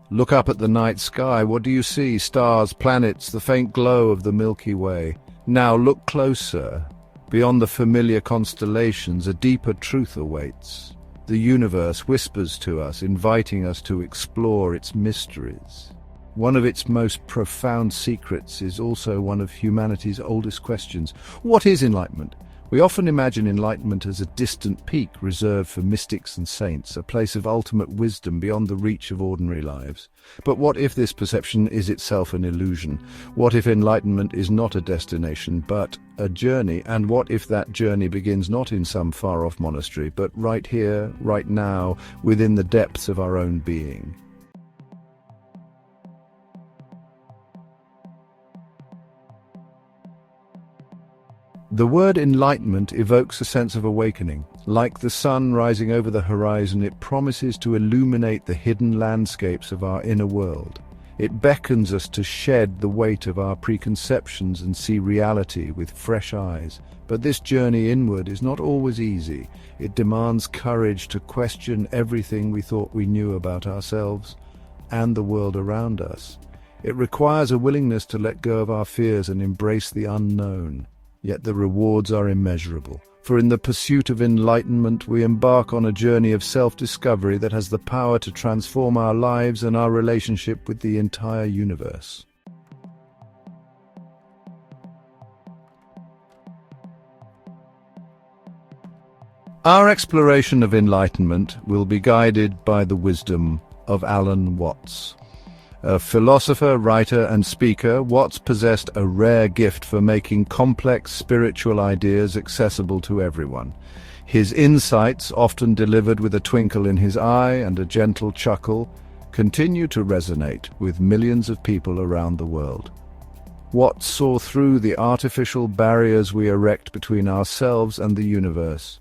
Look up at the night sky. What do you see? Stars, planets, the faint glow of the Milky Way. Now look closer. Beyond the familiar constellations, a deeper truth awaits. The universe whispers to us, inviting us to explore its mysteries. One of its most profound secrets is also one of humanity's oldest questions. What is enlightenment? We often imagine enlightenment as a distant peak reserved for mystics and saints, a place of ultimate wisdom beyond the reach of ordinary lives. But what if this perception is itself an illusion? What if enlightenment is not a destination, but a journey? And what if that journey begins not in some far-off monastery, but right here, right now, within the depths of our own being? The word enlightenment evokes a sense of awakening. Like the sun rising over the horizon, it promises to illuminate the hidden landscapes of our inner world. It beckons us to shed the weight of our preconceptions and see reality with fresh eyes. But this journey inward is not always easy. It demands courage to question everything we thought we knew about ourselves and the world around us. It requires a willingness to let go of our fears and embrace the unknown. Yet the rewards are immeasurable. For in the pursuit of enlightenment, we embark on a journey of self-discovery that has the power to transform our lives and our relationship with the entire universe. Our exploration of enlightenment will be guided by the wisdom of Alan Watts. A philosopher, writer, and speaker, Watts possessed a rare gift for making complex spiritual ideas accessible to everyone. His insights, often delivered with a twinkle in his eye and a gentle chuckle, continue to resonate with millions of people around the world. Watts saw through the artificial barriers we erect between ourselves and the universe.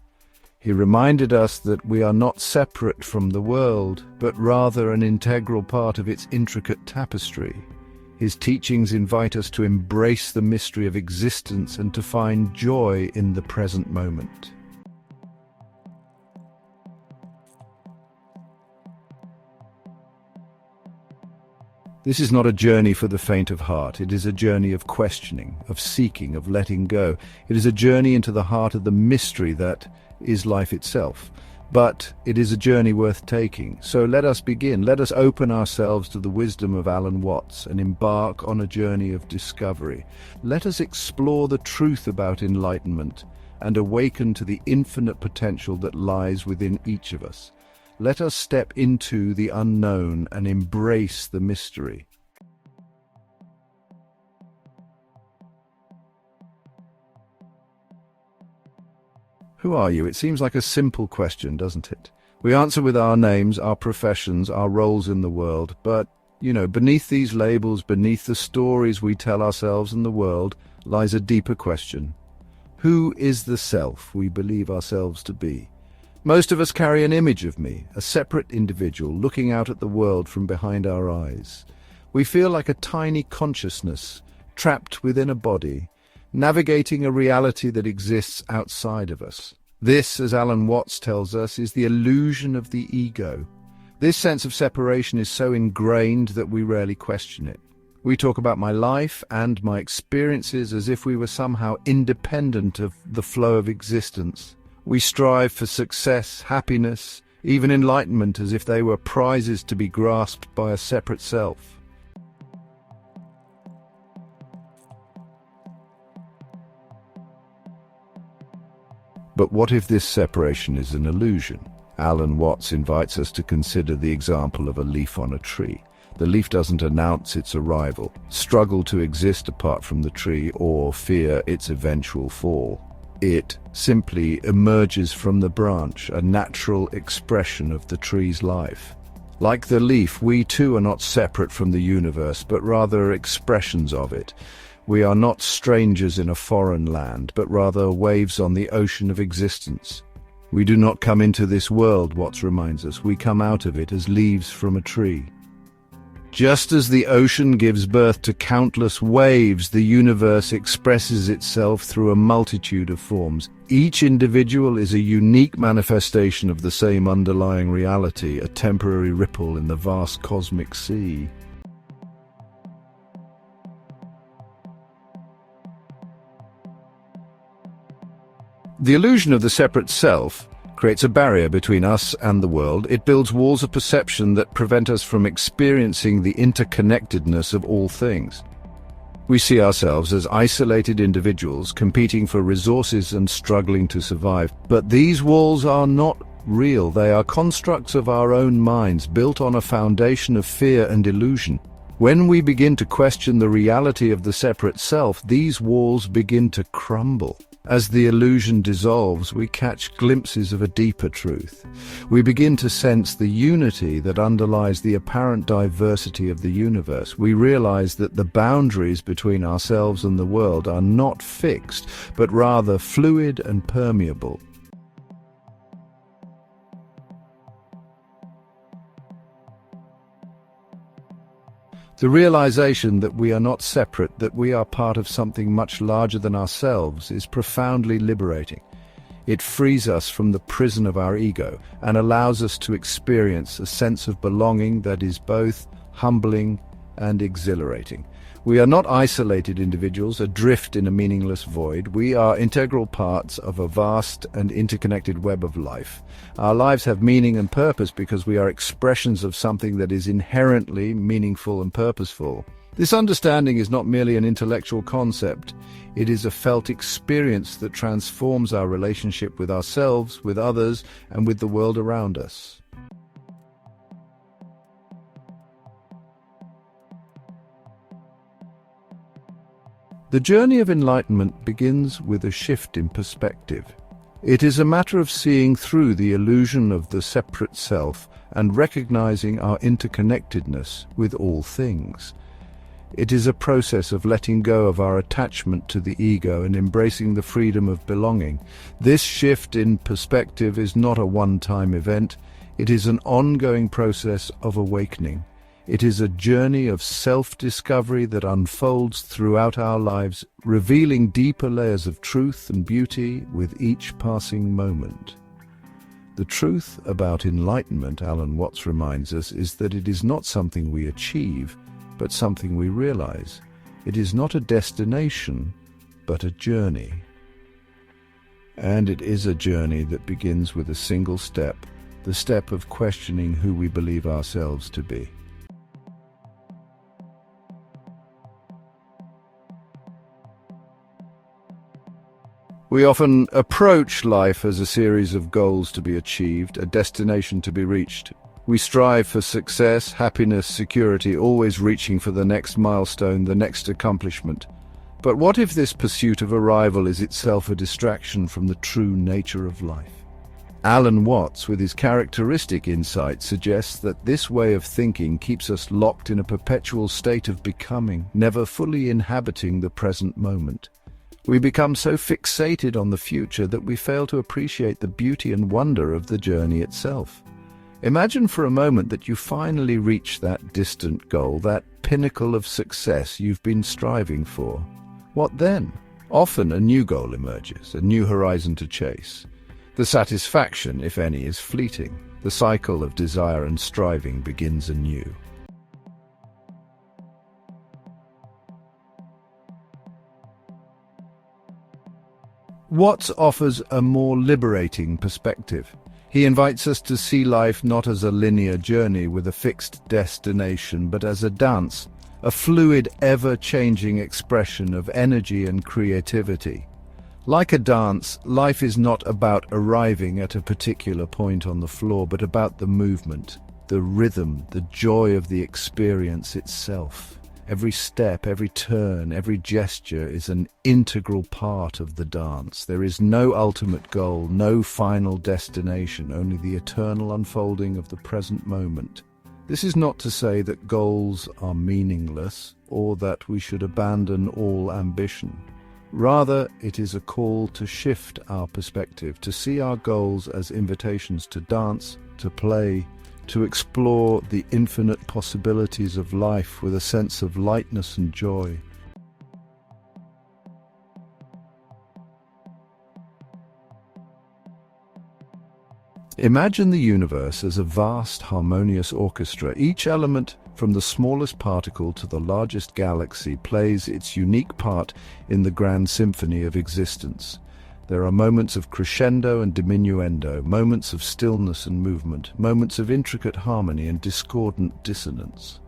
He reminded us that we are not separate from the world, but rather an integral part of its intricate tapestry. His teachings invite us to embrace the mystery of existence and to find joy in the present moment. This is not a journey for the faint of heart. It is a journey of questioning, of seeking, of letting go. It is a journey into the heart of the mystery that is life itself. But it is a journey worth taking. So let us begin. Let us open ourselves to the wisdom of Alan Watts and embark on a journey of discovery. Let us explore the truth about enlightenment and awaken to the infinite potential that lies within each of us. Let us step into the unknown and embrace the mystery. Who are you? It seems like a simple question, doesn't it? We answer with our names, our professions, our roles in the world. But, beneath these labels, beneath the stories we tell ourselves and the world, lies a deeper question. Who is the self we believe ourselves to be? Most of us carry an image of me, a separate individual looking out at the world from behind our eyes. We feel like a tiny consciousness, trapped within a body, navigating a reality that exists outside of us. This, as Alan Watts tells us, is the illusion of the ego. This sense of separation is so ingrained that we rarely question it. We talk about my life and my experiences as if we were somehow independent of the flow of existence. We strive for success, happiness, even enlightenment as if they were prizes to be grasped by a separate self. But what if this separation is an illusion? Alan Watts invites us to consider the example of a leaf on a tree. The leaf doesn't announce its arrival, struggle to exist apart from the tree, or fear its eventual fall. It simply emerges from the branch, a natural expression of the tree's life. Like the leaf, we too are not separate from the universe, but rather expressions of it. We are not strangers in a foreign land, but rather waves on the ocean of existence. We do not come into this world, Watts reminds us. We come out of it as leaves from a tree. Just as the ocean gives birth to countless waves, the universe expresses itself through a multitude of forms. Each individual is a unique manifestation of the same underlying reality, a temporary ripple in the vast cosmic sea. The illusion of the separate self creates a barrier between us and the world. It builds walls of perception that prevent us from experiencing the interconnectedness of all things. We see ourselves as isolated individuals competing for resources and struggling to survive. But these walls are not real. They are constructs of our own minds, built on a foundation of fear and illusion. When we begin to question the reality of the separate self, these walls begin to crumble. As the illusion dissolves, we catch glimpses of a deeper truth. We begin to sense the unity that underlies the apparent diversity of the universe. We realize that the boundaries between ourselves and the world are not fixed, but rather fluid and permeable. The realization that we are not separate, that we are part of something much larger than ourselves, is profoundly liberating. It frees us from the prison of our ego and allows us to experience a sense of belonging that is both humbling and exhilarating. We are not isolated individuals adrift in a meaningless void. We are integral parts of a vast and interconnected web of life. Our lives have meaning and purpose because we are expressions of something that is inherently meaningful and purposeful. This understanding is not merely an intellectual concept. It is a felt experience that transforms our relationship with ourselves, with others, and with the world around us. The journey of enlightenment begins with a shift in perspective. It is a matter of seeing through the illusion of the separate self and recognizing our interconnectedness with all things. It is a process of letting go of our attachment to the ego and embracing the freedom of belonging. This shift in perspective is not a one-time event. It is an ongoing process of awakening. It is a journey of self-discovery that unfolds throughout our lives, revealing deeper layers of truth and beauty with each passing moment. The truth about enlightenment, Alan Watts reminds us, is that it is not something we achieve, but something we realize. It is not a destination, but a journey. And it is a journey that begins with a single step, the step of questioning who we believe ourselves to be. We often approach life as a series of goals to be achieved, a destination to be reached. We strive for success, happiness, security, always reaching for the next milestone, the next accomplishment. But what if this pursuit of arrival is itself a distraction from the true nature of life? Alan Watts, with his characteristic insight, suggests that this way of thinking keeps us locked in a perpetual state of becoming, never fully inhabiting the present moment. We become so fixated on the future that we fail to appreciate the beauty and wonder of the journey itself. Imagine for a moment that you finally reach that distant goal, that pinnacle of success you've been striving for. What then? Often a new goal emerges, a new horizon to chase. The satisfaction, if any, is fleeting. The cycle of desire and striving begins anew. Watts offers a more liberating perspective. He invites us to see life not as a linear journey with a fixed destination, but as a dance, a fluid, ever-changing expression of energy and creativity. Like a dance, life is not about arriving at a particular point on the floor, but about the movement, the rhythm, the joy of the experience itself. Every step, every turn, every gesture is an integral part of the dance. There is no ultimate goal, no final destination, only the eternal unfolding of the present moment. This is not to say that goals are meaningless or that we should abandon all ambition. Rather, it is a call to shift our perspective, to see our goals as invitations to dance, to play, to explore the infinite possibilities of life with a sense of lightness and joy. Imagine the universe as a vast, harmonious orchestra. Each element, from the smallest particle to the largest galaxy, plays its unique part in the grand symphony of existence. There are moments of crescendo and diminuendo, moments of stillness and movement, moments of intricate harmony and discordant dissonance.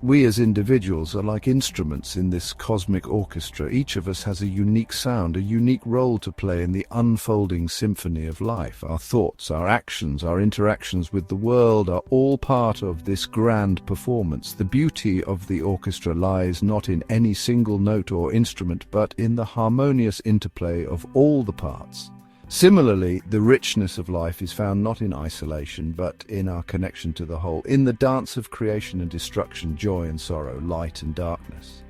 We as individuals are like instruments in this cosmic orchestra. Each of us has a unique sound, a unique role to play in the unfolding symphony of life. Our thoughts, our actions, our interactions with the world are all part of this grand performance. The beauty of the orchestra lies not in any single note or instrument, but in the harmonious interplay of all the parts. Similarly, the richness of life is found not in isolation, but in our connection to the whole, in the dance of creation and destruction, joy and sorrow, light and darkness.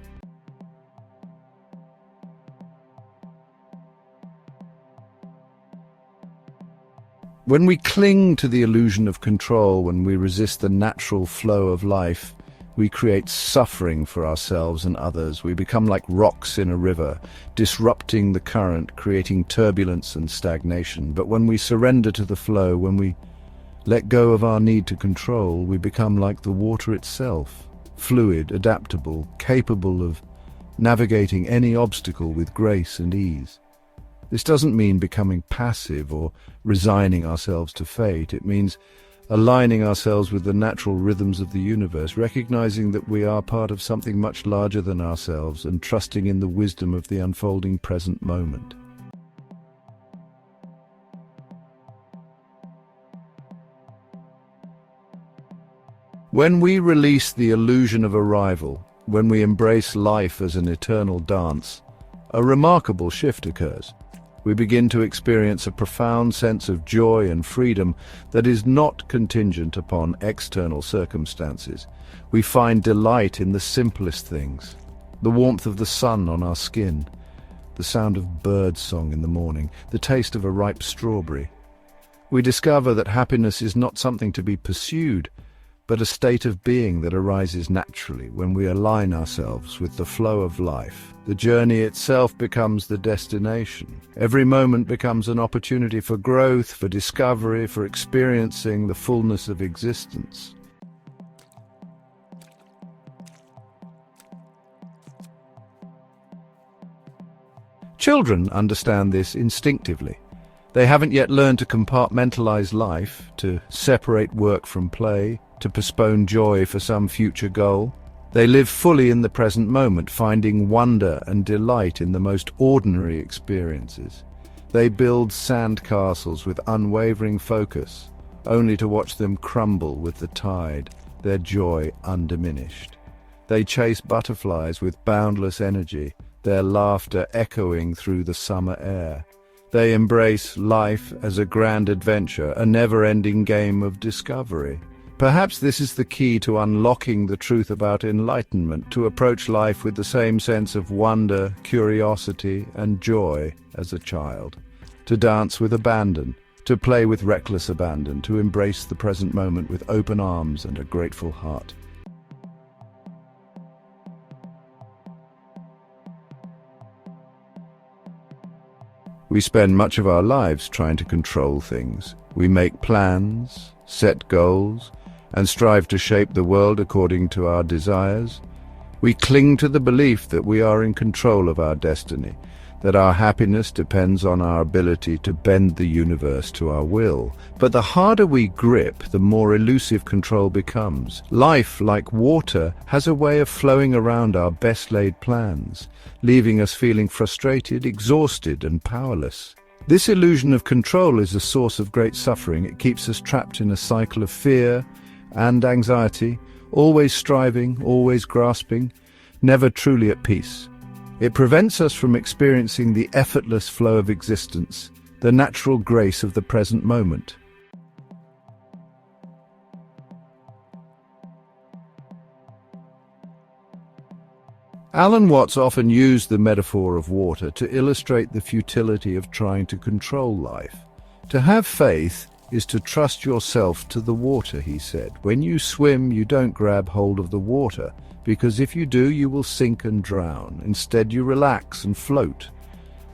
When we cling to the illusion of control, when we resist the natural flow of life, we create suffering for ourselves and others. We become like rocks in a river, disrupting the current, creating turbulence and stagnation. But when we surrender to the flow, when we let go of our need to control, we become like the water itself, fluid, adaptable, capable of navigating any obstacle with grace and ease. This doesn't mean becoming passive or resigning ourselves to fate. It means aligning ourselves with the natural rhythms of the universe, recognizing that we are part of something much larger than ourselves and trusting in the wisdom of the unfolding present moment. When we release the illusion of arrival, when we embrace life as an eternal dance, a remarkable shift occurs. We begin to experience a profound sense of joy and freedom that is not contingent upon external circumstances. We find delight in the simplest things: the warmth of the sun on our skin, the sound of bird song in the morning, the taste of a ripe strawberry. We discover that happiness is not something to be pursued, but a state of being that arises naturally when we align ourselves with the flow of life. The journey itself becomes the destination. Every moment becomes an opportunity for growth, for discovery, for experiencing the fullness of existence. Children understand this instinctively. They haven't yet learned to compartmentalize life, to separate work from play, to postpone joy for some future goal. They live fully in the present moment, finding wonder and delight in the most ordinary experiences. They build sand castles with unwavering focus, only to watch them crumble with the tide, their joy undiminished. They chase butterflies with boundless energy, their laughter echoing through the summer air. They embrace life as a grand adventure, a never-ending game of discovery. Perhaps this is the key to unlocking the truth about enlightenment, to approach life with the same sense of wonder, curiosity, and joy as a child. To dance with abandon, to play with reckless abandon, to embrace the present moment with open arms and a grateful heart. We spend much of our lives trying to control things. We make plans, set goals, and strive to shape the world according to our desires. We cling to the belief that we are in control of our destiny, that our happiness depends on our ability to bend the universe to our will. But the harder we grip, the more elusive control becomes. Life, like water, has a way of flowing around our best-laid plans, leaving us feeling frustrated, exhausted, and powerless. This illusion of control is a source of great suffering. It keeps us trapped in a cycle of fear and anxiety, always striving, always grasping, never truly at peace. It prevents us from experiencing the effortless flow of existence, the natural grace of the present moment. Alan Watts often used the metaphor of water to illustrate the futility of trying to control life. To have faith is to trust yourself to the water, he said. When you swim, you don't grab hold of the water, because if you do, you will sink and drown. Instead, you relax and float.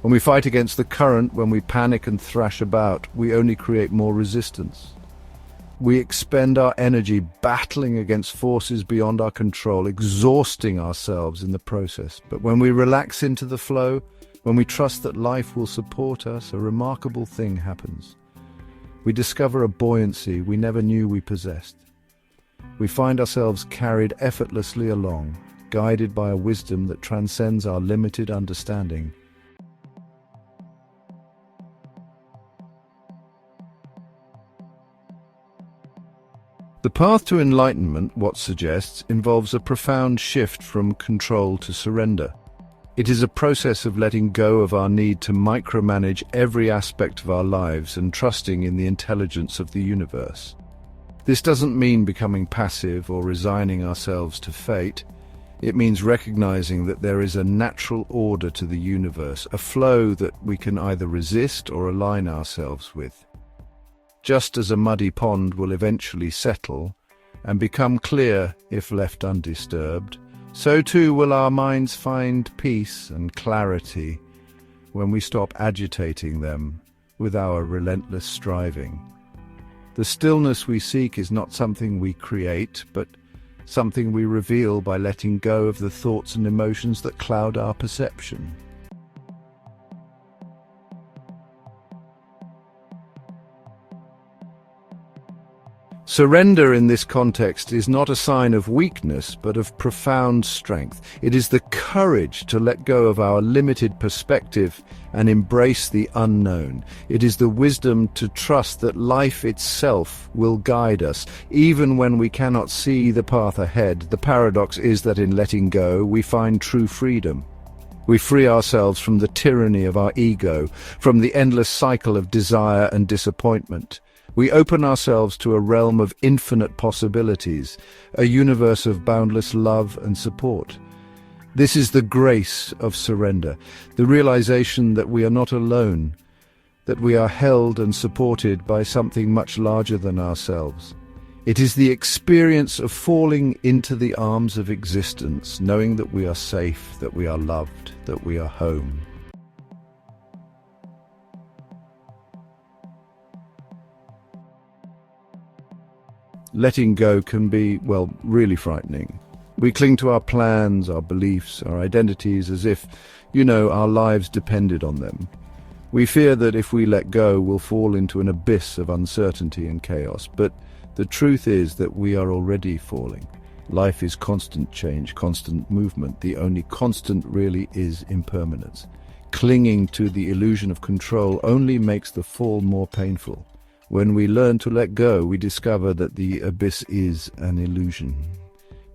When we fight against the current, when we panic and thrash about, we only create more resistance. We expend our energy battling against forces beyond our control, exhausting ourselves in the process. But when we relax into the flow, when we trust that life will support us, a remarkable thing happens. We discover a buoyancy we never knew we possessed. We find ourselves carried effortlessly along, guided by a wisdom that transcends our limited understanding. The path to enlightenment, Watts suggests, involves a profound shift from control to surrender. It is a process of letting go of our need to micromanage every aspect of our lives and trusting in the intelligence of the universe. This doesn't mean becoming passive or resigning ourselves to fate. It means recognizing that there is a natural order to the universe, a flow that we can either resist or align ourselves with. Just as a muddy pond will eventually settle and become clear if left undisturbed, so too will our minds find peace and clarity when we stop agitating them with our relentless striving. The stillness we seek is not something we create, but something we reveal by letting go of the thoughts and emotions that cloud our perception. Surrender in this context is not a sign of weakness, but of profound strength. It is the courage to let go of our limited perspective and embrace the unknown. It is the wisdom to trust that life itself will guide us, even when we cannot see the path ahead. The paradox is that in letting go, we find true freedom. We free ourselves from the tyranny of our ego, from the endless cycle of desire and disappointment. We open ourselves to a realm of infinite possibilities, a universe of boundless love and support. This is the grace of surrender, the realization that we are not alone, that we are held and supported by something much larger than ourselves. It is the experience of falling into the arms of existence, knowing that we are safe, that we are loved, that we are home. Letting go can be, well, really frightening. We cling to our plans, our beliefs, our identities as if, our lives depended on them. We fear that if we let go, we'll fall into an abyss of uncertainty and chaos. But the truth is that we are already falling. Life is constant change, constant movement. The only constant really is impermanence. Clinging to the illusion of control only makes the fall more painful. When we learn to let go, we discover that the abyss is an illusion.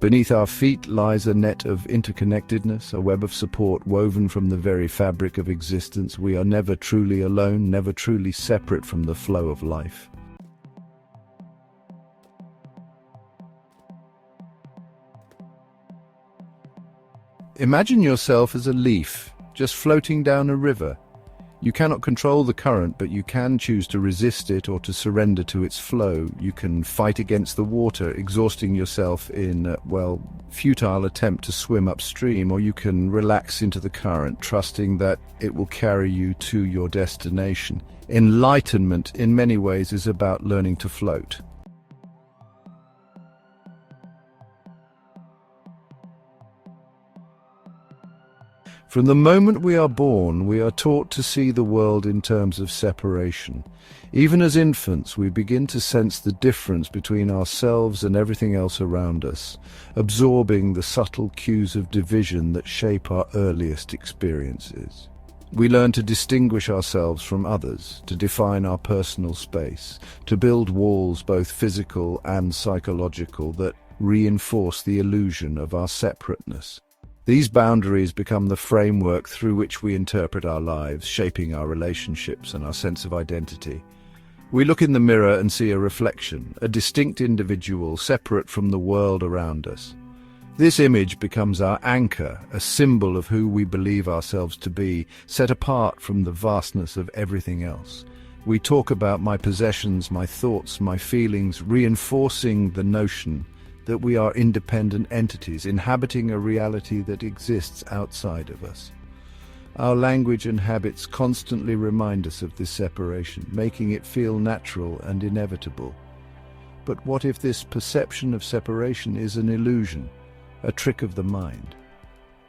Beneath our feet lies a net of interconnectedness, a web of support woven from the very fabric of existence. We are never truly alone, never truly separate from the flow of life. Imagine yourself as a leaf, just floating down a river. You cannot control the current, but you can choose to resist it or to surrender to its flow. You can fight against the water, exhausting yourself in a, futile attempt to swim upstream, or you can relax into the current, trusting that it will carry you to your destination. Enlightenment, in many ways, is about learning to float. From the moment we are born, we are taught to see the world in terms of separation. Even as infants, we begin to sense the difference between ourselves and everything else around us, absorbing the subtle cues of division that shape our earliest experiences. We learn to distinguish ourselves from others, to define our personal space, to build walls both physical and psychological that reinforce the illusion of our separateness. These boundaries become the framework through which we interpret our lives, shaping our relationships and our sense of identity. We look in the mirror and see a reflection, a distinct individual separate from the world around us. This image becomes our anchor, a symbol of who we believe ourselves to be, set apart from the vastness of everything else. We talk about my possessions, my thoughts, my feelings, reinforcing the notion that we are independent entities inhabiting a reality that exists outside of us. Our language and habits constantly remind us of this separation, making it feel natural and inevitable. But what if this perception of separation is an illusion, a trick of the mind?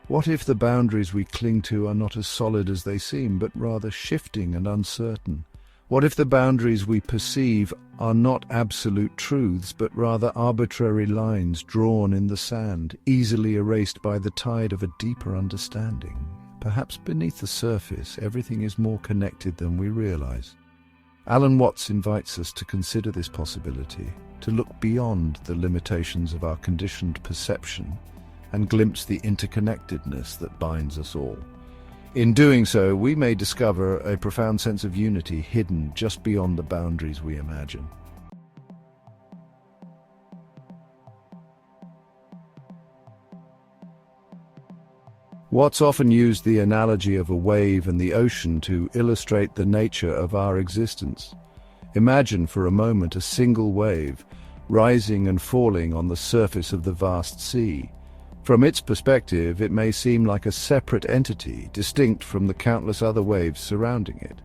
What if the boundaries we cling to are not as solid as they seem, but rather shifting and uncertain? What if the boundaries we perceive are not absolute truths, but rather arbitrary lines drawn in the sand, easily erased by the tide of a deeper understanding? Perhaps beneath the surface, everything is more connected than we realize. Alan Watts invites us to consider this possibility, to look beyond the limitations of our conditioned perception and glimpse the interconnectedness that binds us all. In doing so, we may discover a profound sense of unity hidden just beyond the boundaries we imagine. Watts often used the analogy of a wave and the ocean to illustrate the nature of our existence. Imagine for a moment a single wave, rising and falling on the surface of the vast sea. From its perspective, it may seem like a separate entity, distinct from the countless other waves surrounding it.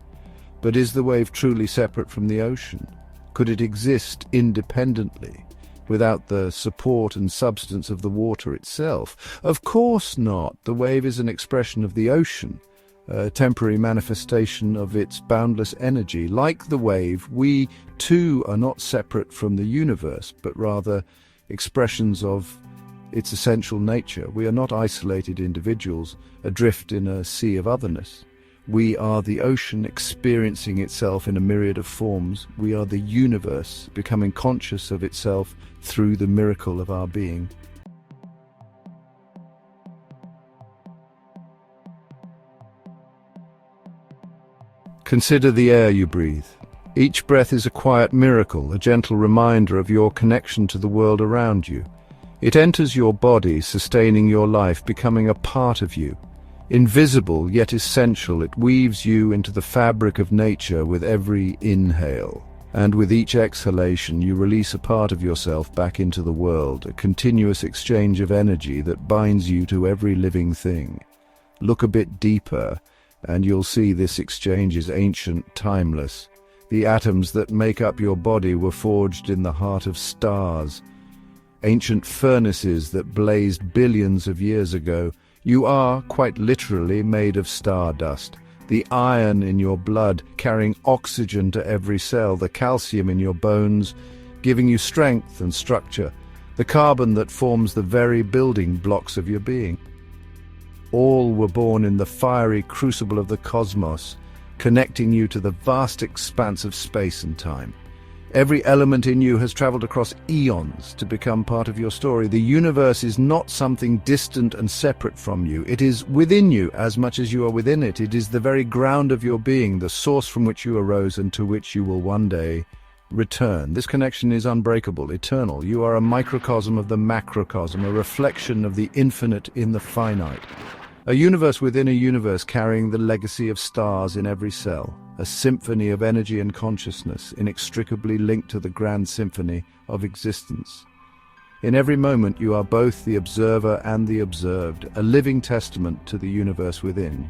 But is the wave truly separate from the ocean? Could it exist independently, without the support and substance of the water itself? Of course not. The wave is an expression of the ocean, a temporary manifestation of its boundless energy. Like the wave, we too are not separate from the universe, but rather expressions of its essential nature. We are not isolated individuals, adrift in a sea of otherness. We are the ocean experiencing itself in a myriad of forms. We are the universe becoming conscious of itself through the miracle of our being. Consider the air you breathe. Each breath is a quiet miracle, a gentle reminder of your connection to the world around you. It enters your body, sustaining your life, becoming a part of you. Invisible yet essential, it weaves you into the fabric of nature with every inhale. And with each exhalation, you release a part of yourself back into the world, a continuous exchange of energy that binds you to every living thing. Look a bit deeper, and you'll see this exchange is ancient, timeless. The atoms that make up your body were forged in the heart of stars, ancient furnaces that blazed billions of years ago. You are, quite literally, made of stardust. The iron in your blood carrying oxygen to every cell, the calcium in your bones giving you strength and structure, the carbon that forms the very building blocks of your being. All were born in the fiery crucible of the cosmos, connecting you to the vast expanse of space and time. Every element in you has traveled across eons to become part of your story. The universe is not something distant and separate from you. It is within you as much as you are within it. It is the very ground of your being, the source from which you arose and to which you will one day return. This connection is unbreakable, eternal. You are a microcosm of the macrocosm, a reflection of the infinite in the finite. A universe within a universe, carrying the legacy of stars in every cell. A symphony of energy and consciousness, inextricably linked to the grand symphony of existence. In every moment you are both the observer and the observed, a living testament to the universe within.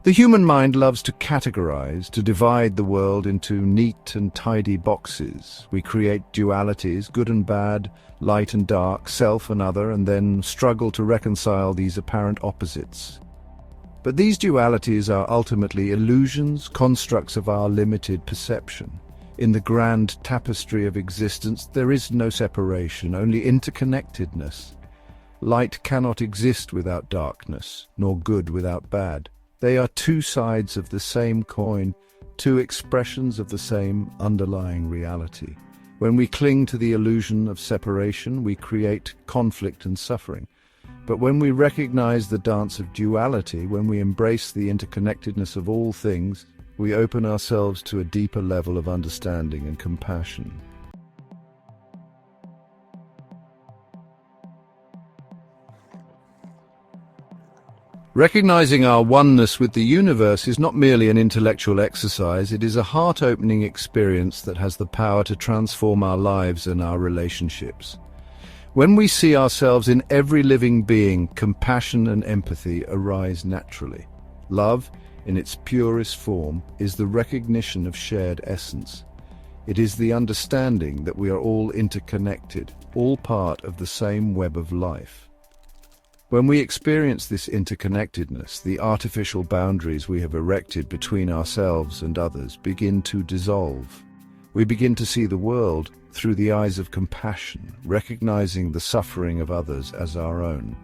The human mind loves to categorize, to divide the world into neat and tidy boxes. We create dualities, good and bad, light and dark, self and other, and then struggle to reconcile these apparent opposites. But these dualities are ultimately illusions, constructs of our limited perception. In the grand tapestry of existence, there is no separation, only interconnectedness. Light cannot exist without darkness, nor good without bad. They are two sides of the same coin, two expressions of the same underlying reality. When we cling to the illusion of separation, we create conflict and suffering. But when we recognize the dance of duality, when we embrace the interconnectedness of all things, we open ourselves to a deeper level of understanding and compassion. Recognizing our oneness with the universe is not merely an intellectual exercise, it is a heart-opening experience that has the power to transform our lives and our relationships. When we see ourselves in every living being, compassion and empathy arise naturally. Love, in its purest form, is the recognition of shared essence. It is the understanding that we are all interconnected, all part of the same web of life. When we experience this interconnectedness, the artificial boundaries we have erected between ourselves and others begin to dissolve. We begin to see the world through the eyes of compassion, recognizing the suffering of others as our own.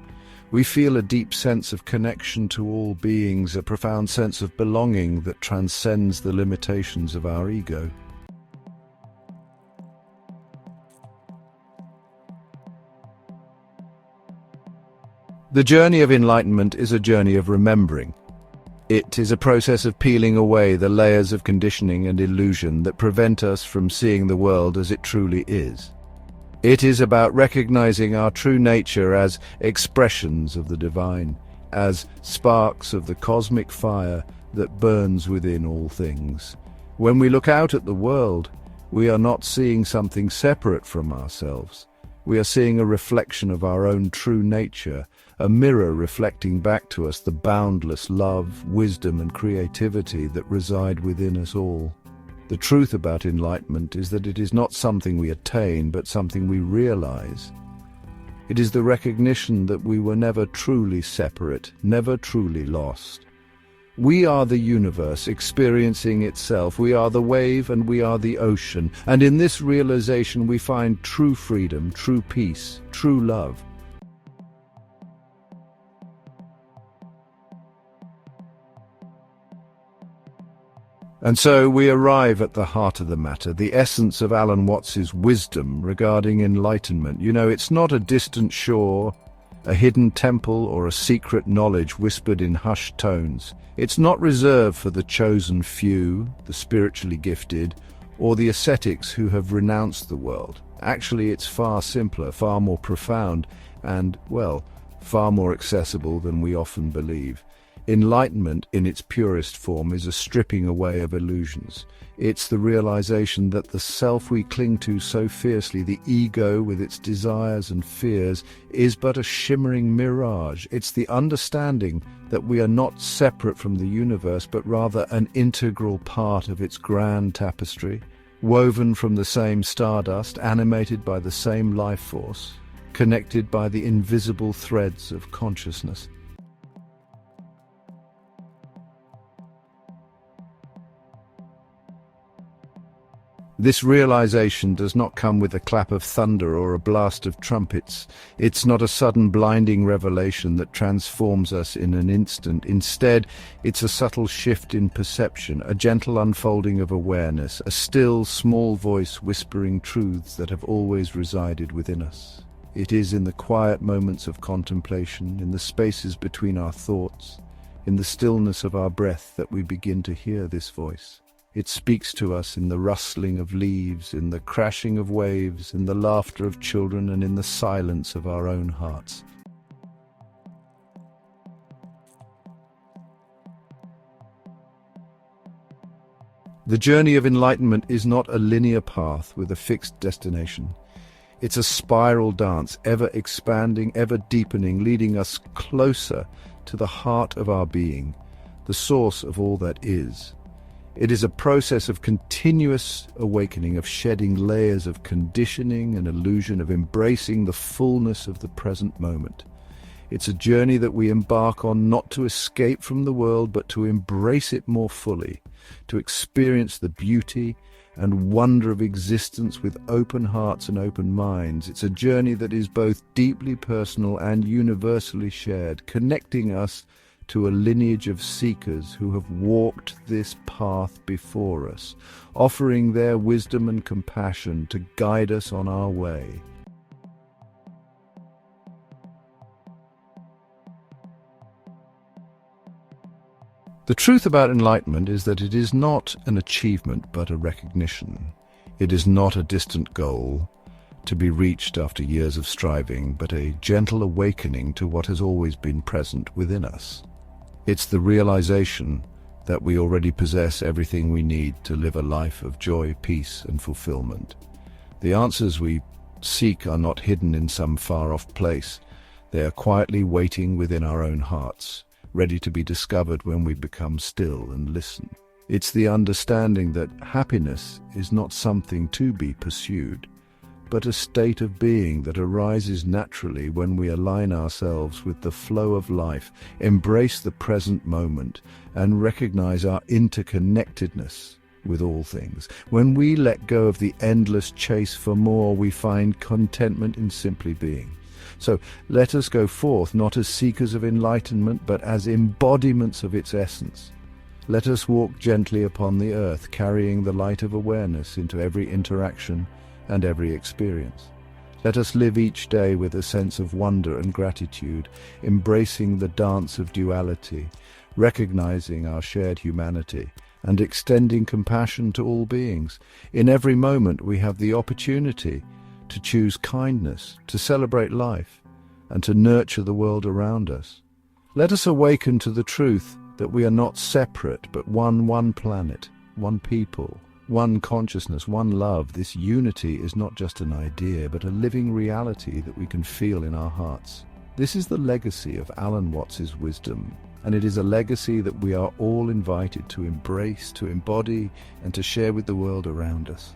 We feel a deep sense of connection to all beings, a profound sense of belonging that transcends the limitations of our ego. The journey of enlightenment is a journey of remembering. It is a process of peeling away the layers of conditioning and illusion that prevent us from seeing the world as it truly is. It is about recognizing our true nature as expressions of the divine, as sparks of the cosmic fire that burns within all things. When we look out at the world, we are not seeing something separate from ourselves. We are seeing a reflection of our own true nature, a mirror reflecting back to us the boundless love, wisdom, and creativity that reside within us all. The truth about enlightenment is that it is not something we attain, but something we realize. It is the recognition that we were never truly separate, never truly lost. We are the universe experiencing itself. We are the wave and we are the ocean. And in this realization we find true freedom, true peace, true love. And so we arrive at the heart of the matter, the essence of Alan Watts's wisdom regarding enlightenment. You know, it's not a distant shore, a hidden temple, or a secret knowledge whispered in hushed tones. It's not reserved for the chosen few, the spiritually gifted, or the ascetics who have renounced the world. Actually, it's far simpler, far more profound, and, well, far more accessible than we often believe. Enlightenment, in its purest form, is a stripping away of illusions. It's the realization that the self we cling to so fiercely, the ego with its desires and fears, is but a shimmering mirage. It's the understanding that we are not separate from the universe, but rather an integral part of its grand tapestry, woven from the same stardust, animated by the same life force, connected by the invisible threads of consciousness. This realization does not come with a clap of thunder or a blast of trumpets. It's not a sudden blinding revelation that transforms us in an instant. Instead, it's a subtle shift in perception, a gentle unfolding of awareness, a still, small voice whispering truths that have always resided within us. It is in the quiet moments of contemplation, in the spaces between our thoughts, in the stillness of our breath that we begin to hear this voice. It speaks to us in the rustling of leaves, in the crashing of waves, in the laughter of children, and in the silence of our own hearts. The journey of enlightenment is not a linear path with a fixed destination. It's a spiral dance, ever expanding, ever deepening, leading us closer to the heart of our being, the source of all that is. It is a process of continuous awakening, of shedding layers of conditioning and illusion, of embracing the fullness of the present moment. It's a journey that we embark on not to escape from the world, but to embrace it more fully, to experience the beauty and wonder of existence with open hearts and open minds. It's a journey that is both deeply personal and universally shared, connecting us to a lineage of seekers who have walked this path before us, offering their wisdom and compassion to guide us on our way. The truth about enlightenment is that it is not an achievement but a recognition. It is not a distant goal to be reached after years of striving, but a gentle awakening to what has always been present within us. It's the realization that we already possess everything we need to live a life of joy, peace, and fulfillment. The answers we seek are not hidden in some far-off place. They are quietly waiting within our own hearts, ready to be discovered when we become still and listen. It's the understanding that happiness is not something to be pursued, but a state of being that arises naturally when we align ourselves with the flow of life, embrace the present moment, and recognize our interconnectedness with all things. When we let go of the endless chase for more, we find contentment in simply being. So let us go forth not as seekers of enlightenment, but as embodiments of its essence. Let us walk gently upon the earth, carrying the light of awareness into every interaction and every experience. Let us live each day with a sense of wonder and gratitude, embracing the dance of duality, recognizing our shared humanity, and extending compassion to all beings. In every moment we have the opportunity to choose kindness, to celebrate life, and to nurture the world around us. Let us awaken to the truth that we are not separate, but one planet, one people, one consciousness, one love. This unity is not just an idea, but a living reality that we can feel in our hearts. This is the legacy of Alan Watts's wisdom, and it is a legacy that we are all invited to embrace, to embody, and to share with the world around us.